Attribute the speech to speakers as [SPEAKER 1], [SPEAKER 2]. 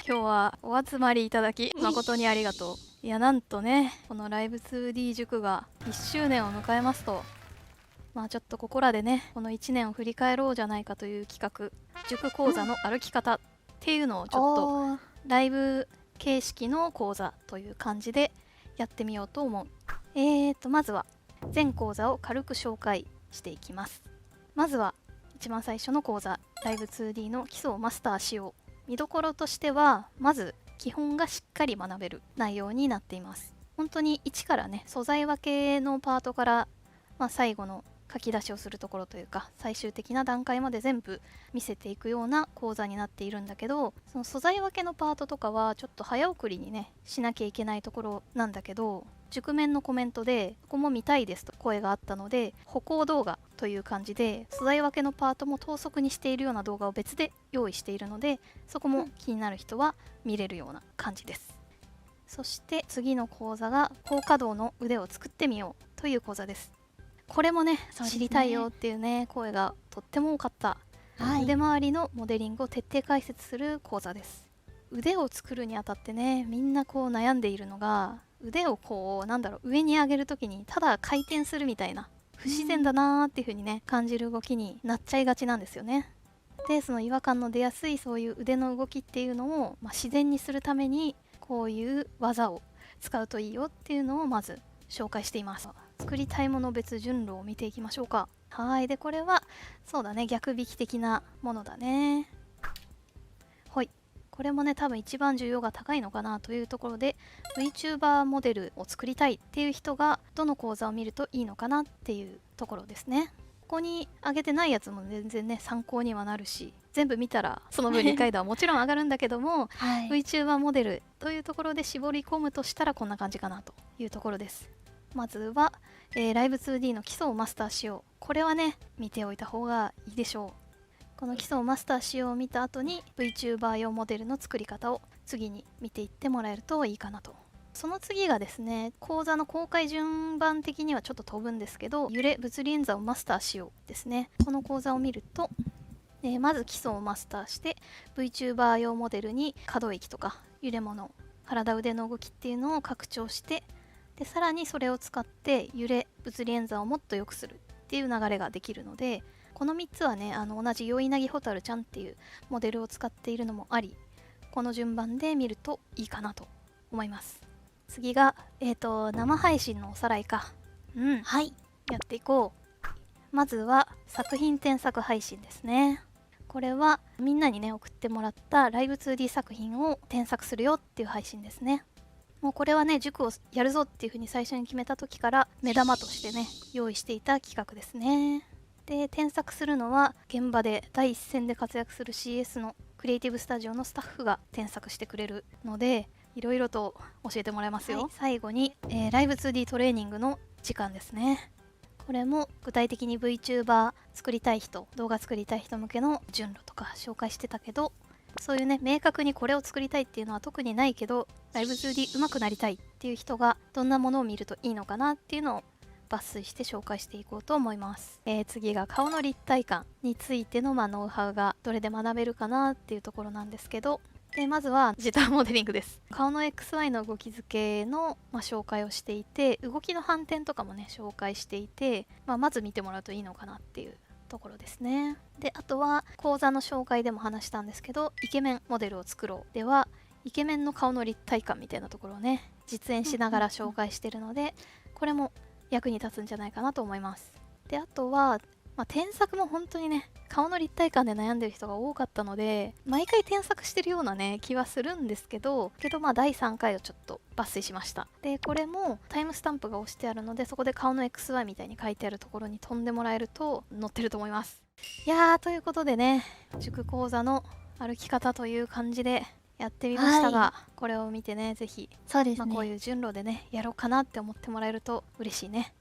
[SPEAKER 1] 今日はお集まりいただき誠にありがとう。いや、なんとね、このライブ 2D 塾が1周年を迎えますと、まあちょっとここらでね、この1年を振り返ろうじゃないかという企画、塾講座の歩き方っていうのをちょっとライブ形式の講座という感じでやってみようと思う。まずは全講座を軽く紹介していきます。まずは一番最初の講座、ライブ 2D の基礎をマスターしよう。見どころとしては、まず基本がしっかり学べる内容になっています。本当に一からね、素材分けのパートから、最後の書き出しをするところというか、最終的な段階まで全部見せていくような講座になっているんだけど、その素材分けのパートとかはちょっと早送りにねしなきゃいけないところなんだけど、塾面のコメントでここも見たいですと声があったので、歩行動画という感じで素材分けのパートも等速にしているような動画を別で用意しているので、そこも気になる人は見れるような感じです。そして次の講座が高稼働の腕を作ってみようという講座です。これもね、知りたいよっていうね声がとっても多かった、腕周りのモデリングを徹底解説する講座です。腕を作るにあたってね、みんなこう悩んでいるのが、腕をこう上に上げるときにただ回転するみたいな不自然だなーっていう風にね感じる動きになっちゃいがちなんですよね。で、その違和感の出やすいそういう腕の動きっていうのを、自然にするためにこういう技を使うといいよっていうのをまず紹介しています。作りたいもの別順路を見ていきましょうか。はい。で、これはそうだね、逆引き的なものだね。はい。これもね、多分一番需要が高いのかなというところで、 VTuber モデルを作りたいっていう人がどの講座を見るといいのかなっていうところですね。ここに上げてないやつも全然ね参考にはなるし、全部見たらその分理解度はもちろん上がるんだけども、VTuber モデルというところで絞り込むとしたらこんな感じかなというところです。まずは、ライブ 2D の基礎をマスターしよう。これはね見ておいた方がいいでしょう。この基礎をマスターしようを見た後に VTuber 用モデルの作り方を次に見ていってもらえるといいかなと。その次がですね、講座の公開順番的にはちょっと飛ぶんですけど、揺れ物理演算をマスターしようですね。この講座を見ると、まず基礎をマスターして VTuber 用モデルに可動域とか揺れ物、体腕の動きっていうのを拡張して、でさらにそれを使って揺れ物理演算をもっと良くするっていう流れができるので、この3つはね、同じよいなぎほたるちゃんっていうモデルを使っているのもあり、この順番で見るといいかなと思います。次が、生配信のおさらいか。はい。やっていこう。まずは作品添削配信ですね。これはみんなにね送ってもらったライブ 2D 作品を添削するよっていう配信ですね。もうこれはね、塾をやるぞっていう風に最初に決めた時から目玉としてね用意していた企画ですね。で、添削するのは現場で第一線で活躍する CS のクリエイティブスタジオのスタッフが添削してくれるので、いろいろと教えてもらいますよ。最後に、ライブ 2D トレーニングの時間ですね。これも具体的に VTuber 作りたい人、動画作りたい人向けの順路とか紹介してたけど、そういうね、明確にこれを作りたいっていうのは特にないけど、ライブ 2D 上手くなりたいっていう人がどんなものを見るといいのかなっていうのを抜粋して紹介していこうと思います。次が顔の立体感についてのノウハウがどれで学べるかなっていうところなんですけど、まずはジターモデリングです。顔の XY の動き付けの、紹介をしていて、動きの反転とかもね紹介していて、まず見てもらうといいのかなっていうところですね。で、あとは講座の紹介でも話したんですけど、イケメンモデルを作ろうではイケメンの顔の立体感みたいなところをね実演しながら紹介してるので、これも役に立つんじゃないかなと思います。で、あとは、添削も本当にね顔の立体感で悩んでる人が多かったので、毎回添削してるようなね気はするんですけど、第3回をちょっと抜粋しました。で、これもタイムスタンプが押してあるので、そこで顔の XY みたいに書いてあるところに飛んでもらえると載ってると思います。いやー、ということでね、塾講座の歩き方という感じでやってみましたが、これを見てね、ぜひ、こういう順路でねやろうかなって思ってもらえると嬉しいね。